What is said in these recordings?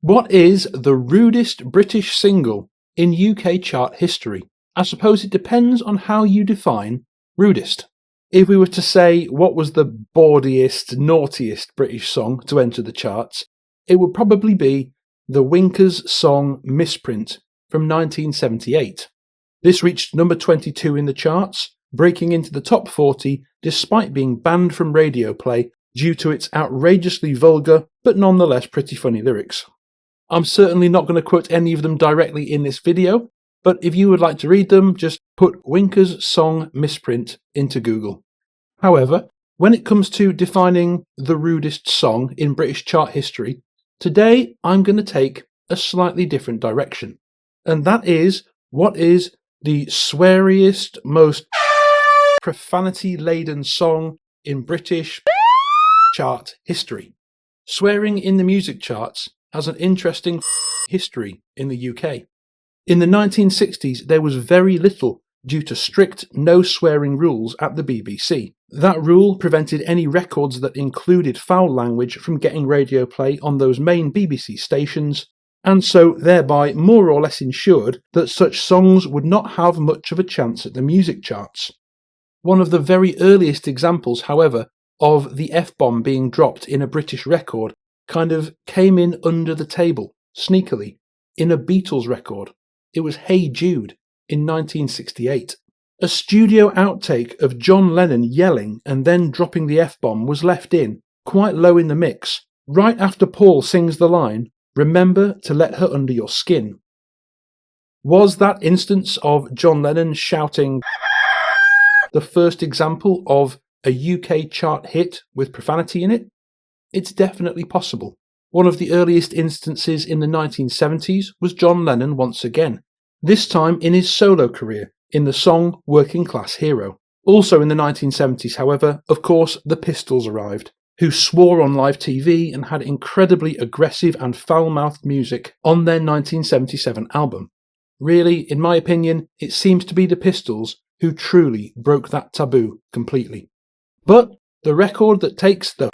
What is the rudest British single in UK chart history? I suppose it depends on how you define rudest. If we were to say what was the bawdiest, naughtiest British song to enter the charts, it would probably be the Winkers song Misprint from 1978. This reached number 22 in the charts, breaking into the top 40 despite being banned from radio play due to its outrageously vulgar but nonetheless pretty funny lyrics. I'm certainly not going to quote any of them directly in this video, but if you would like to read them, just put Winkers song Misprint into Google. However, when it comes to defining the rudest song in British chart history, today I'm going to take a slightly different direction. And that is, what is the sweariest, most profanity-laden song in British chart history? Swearing in the music charts has an interesting history in the UK. In the 1960s, there was very little due to strict no swearing rules at the BBC. That rule prevented any records that included foul language from getting radio play on those main BBC stations, and so thereby more or less ensured that such songs would not have much of a chance at the music charts. One of the very earliest examples, however, of the F-bomb being dropped in a British record kind of came in under the table, sneakily, in a Beatles record. It was Hey Jude in 1968. A studio outtake of John Lennon yelling and then dropping the F-bomb was left in, quite low in the mix, right after Paul sings the line, "Remember to let her under your skin." Was that instance of John Lennon shouting the first example of a UK chart hit with profanity in it? It's definitely possible. One of the earliest instances in the 1970s was John Lennon once again, this time in his solo career, in the song Working Class Hero. Also in the 1970s, however, of course, the Pistols arrived, who swore on live TV and had incredibly aggressive and foul-mouthed music on their 1977 album. Really, in my opinion, it seems to be the Pistols who truly broke that taboo completely. But the record that takes the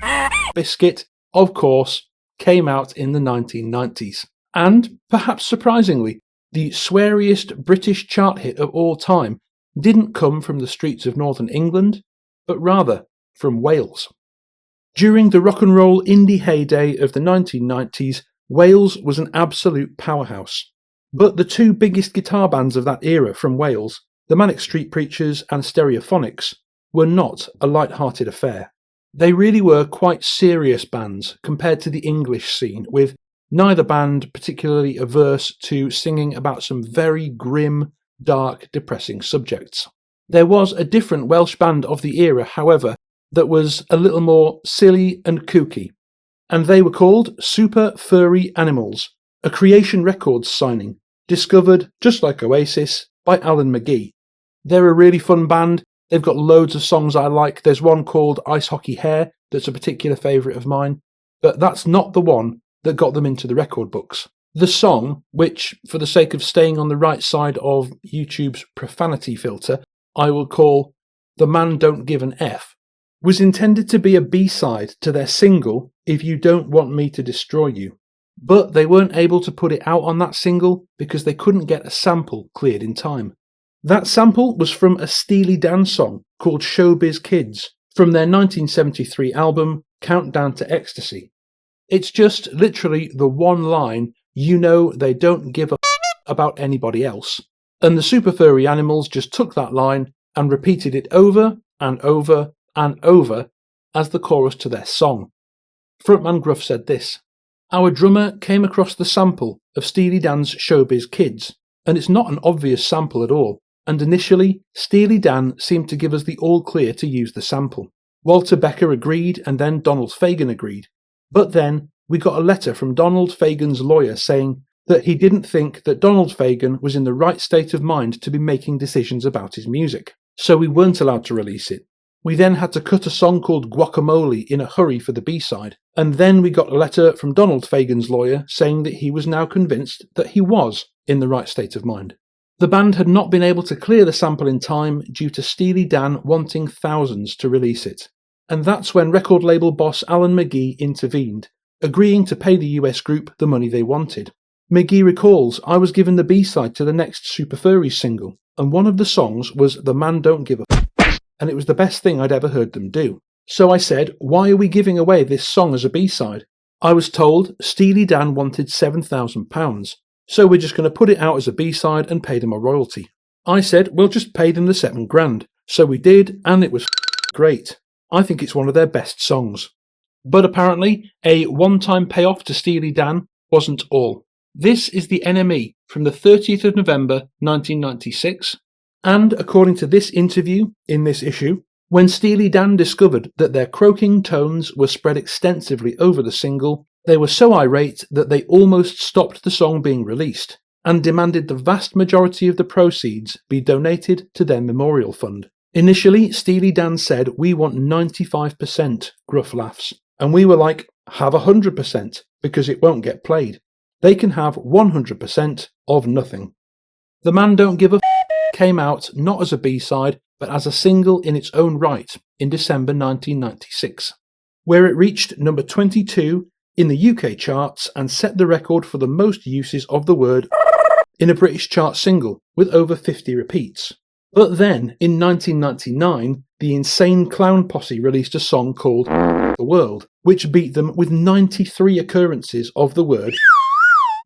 biscuit, of course, came out in the 1990s. And, perhaps surprisingly, the sweariest British chart hit of all time didn't come from the streets of northern England, but rather from Wales. During the rock and roll indie heyday of the 1990s, Wales was an absolute powerhouse. But the two biggest guitar bands of that era from Wales, the Manic Street Preachers and Stereophonics, were not a light-hearted affair. They really were quite serious bands compared to the English scene, with neither band particularly averse to singing about some very grim, dark, depressing subjects. There was a different Welsh band of the era, however, that was a little more silly and kooky, and they were called Super Furry Animals, a Creation Records signing, discovered, just like Oasis, by Alan McGee. They're a really fun band. They've got loads of songs I like. There's one called Ice Hockey Hair that's a particular favourite of mine, but that's not the one that got them into the record books. The song, which, for the sake of staying on the right side of YouTube's profanity filter, I will call The Man Don't Give an F, was intended to be a B-side to their single If You Don't Want Me to Destroy You. But they weren't able to put it out on that single because they couldn't get a sample cleared in time. That sample was from a Steely Dan song called Showbiz Kids from their 1973 album Countdown to Ecstasy. It's just literally the one line, "You know they don't give a about anybody else." And the Super Furry Animals just took that line and repeated it over and over and over as the chorus to their song. Frontman Gruff said this: "Our drummer came across the sample of Steely Dan's Showbiz Kids, and it's not an obvious sample at all. And initially, Steely Dan seemed to give us the all-clear to use the sample. Walter Becker agreed, and then Donald Fagen agreed. But then, we got a letter from Donald Fagen's lawyer saying that he didn't think that Donald Fagen was in the right state of mind to be making decisions about his music. So we weren't allowed to release it. We then had to cut a song called Guacamole in a hurry for the B-side. And then we got a letter from Donald Fagen's lawyer saying that he was now convinced that he was in the right state of mind. The band had not been able to clear the sample in time due to Steely Dan wanting thousands to release it. And that's when record label boss Alan McGee intervened agreeing to pay the US group the money they wanted. McGee recalls, "I was given the B-side to the next Super Furries single, and one of the songs was The Man Don't Give a F***, and it was the best thing I'd ever heard them do. So I said, why are we giving away this song as a B-side? I was told Steely Dan wanted £7,000, so we're just going to put it out as a B-side and pay them a royalty. I said, we'll just pay them the £7,000. So we did, and it was great. I think it's one of their best songs." But apparently, a one-time payoff to Steely Dan wasn't all. This is the NME from the 30th of November 1996, and according to this interview in this issue, when Steely Dan discovered that their croaking tones were spread extensively over the single, they were so irate that they almost stopped the song being released, and demanded the vast majority of the proceeds be donated to their memorial fund. Initially, Steely Dan said, "We want 95% gruff laughs," and we were like, "Have 100%, because it won't get played. They can have 100% of nothing." The Man Don't Give a F*** came out not as a B-side, but as a single in its own right in December 1996, where it reached number 22 in the UK charts and set the record for the most uses of the word in a British chart single, with over 50 repeats. But then, in 1999, the Insane Clown Posse released a song called The World, which beat them with 93 occurrences of the word.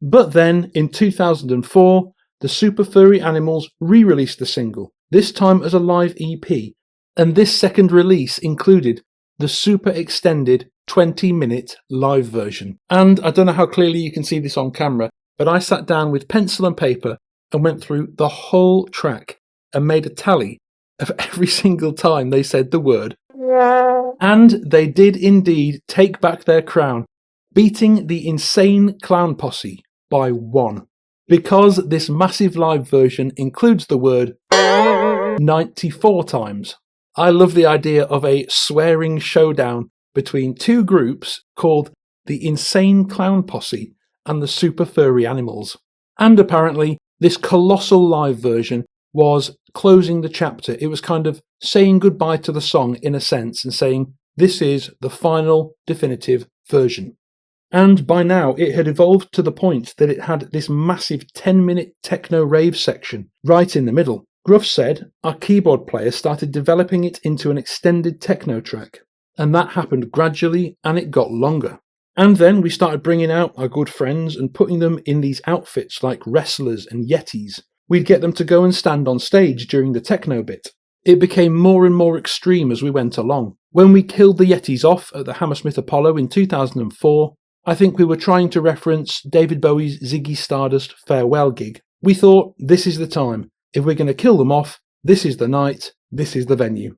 But then, in 2004, the Super Furry Animals re-released the single, this time as a live EP, and this second release included the super extended 20-minute live version. And I don't know how clearly you can see this on camera, but I sat down with pencil and paper and went through the whole track and made a tally of every single time they said the word. And they did indeed take back their crown, beating the Insane Clown Posse by 1. Because this massive live version includes the word 94 times. I love the idea of a swearing showdown between two groups called the Insane Clown Posse and the Super Furry Animals. And apparently, this colossal live version was closing the chapter. It was kind of saying goodbye to the song in a sense and saying, this is the final definitive version. And by now it had evolved to the point that it had this massive 10-minute techno rave section right in the middle. Gruff said our keyboard player started developing it into an extended techno track, and that happened gradually and it got longer. And then we started bringing out our good friends and putting them in these outfits like wrestlers and yetis. We'd get them to go and stand on stage during the techno bit. It became more and more extreme as we went along. When we killed the yetis off at the Hammersmith Apollo in 2004, I think we were trying to reference David Bowie's Ziggy Stardust farewell gig. We thought, this is the time. If we're going to kill them off, this is the night, this is the venue.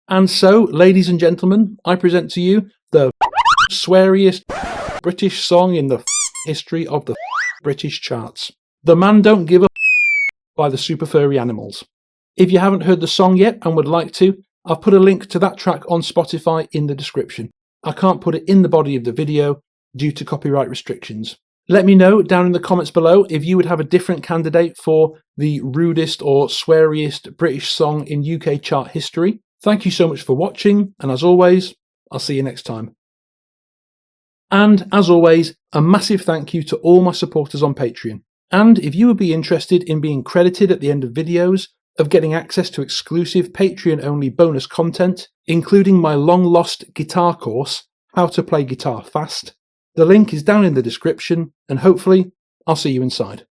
And so, ladies and gentlemen, I present to you the sweariest British song in the history of the British charts. The Man Don't Give a by the Super Furry Animals. If you haven't heard the song yet and would like to, I've put a link to that track on Spotify in the description. I can't put it in the body of the video due to copyright restrictions. Let me know down in the comments below if you would have a different candidate for the rudest or sweariest British song in UK chart history. Thank you so much for watching, and as always, I'll see you next time. And as always, a massive thank you to all my supporters on Patreon. And if you would be interested in being credited at the end of videos, of getting access to exclusive Patreon-only bonus content, including my long-lost guitar course, How to Play Guitar Fast, the link is down in the description, and hopefully I'll see you inside.